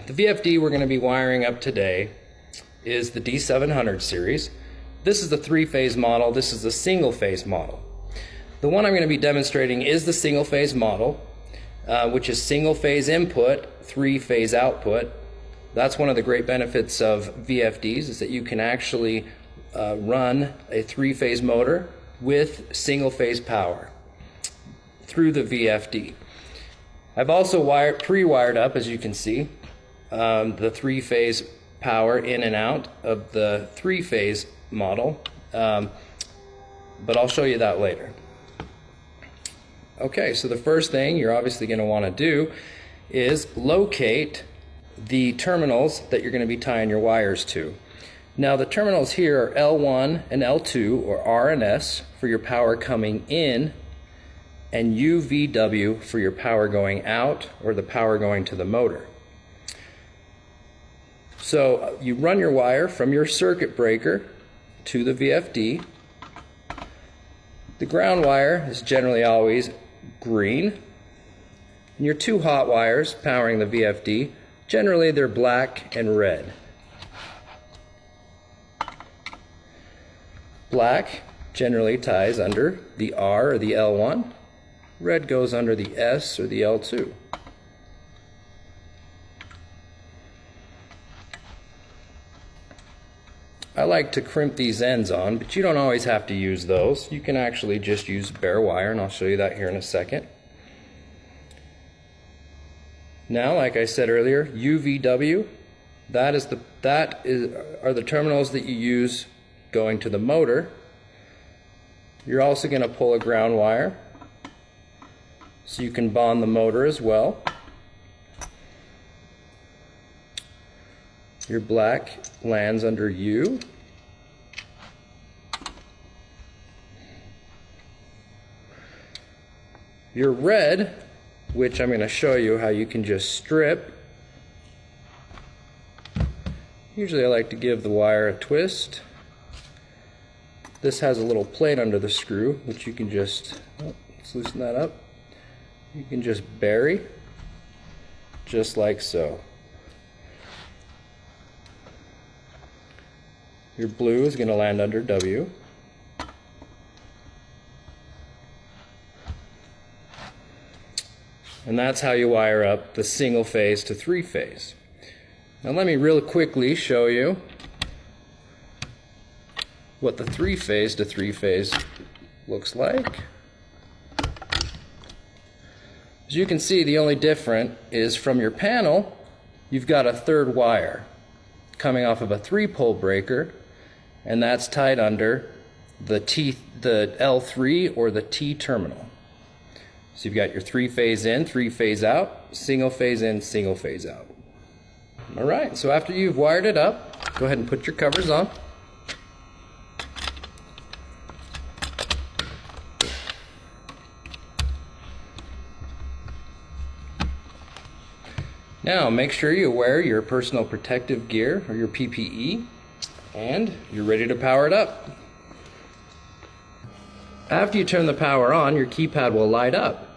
the VFD we're going to be wiring up today is the D700 series. This is the three-phase model. This is the single-phase model. The one I'm going to be demonstrating is the single-phase model, which is single-phase input, three-phase output. That's one of the great benefits of VFDs, is that you can actually run a three-phase motor with single-phase power through the VFD. I've also pre-wired up, as you can see, the three-phase power in and out of the three-phase model, but I'll show you that later. Okay, so the first thing you're obviously going to want to do is locate the terminals that you're going to be tying your wires to. Now the terminals here are L1 and L2, or R and S, for your power coming in, and UVW for your power going out, or the power going to the motor. So you run your wire from your circuit breaker to the VFD. The ground wire is generally always green, and your two hot wires powering the VFD, generally they're black and red. Black generally ties under the R or the L1. Red goes under the S or the L2. I like to crimp these ends on, but you don't always have to use those. You can actually just use bare wire, and I'll show you that here in a second. Now, like I said earlier, UVW, are the terminals that you use going to the motor. You're also going to pull a ground wire so you can bond the motor as well. Your black lands under U. Your red, which I'm going to show you how you can just strip. Usually I like to give the wire a twist. This has a little plate under the screw, which you can just, let's loosen that up. You can just bury, just like so. Your blue is going to land under W. And that's how you wire up the single phase to three phase. Now let me real quickly show you what the three phase to three phase looks like. As you can see, the only difference is from your panel, you've got a third wire coming off of a 3-pole breaker, and that's tied under the L3 or the T terminal. So you've got your three-phase in, three-phase out, single-phase in, single-phase out. Alright, so after you've wired it up, go ahead and put your covers on. Now make sure you wear your personal protective gear, or your PPE, and you're ready to power it up. After you turn the power on, your keypad will light up.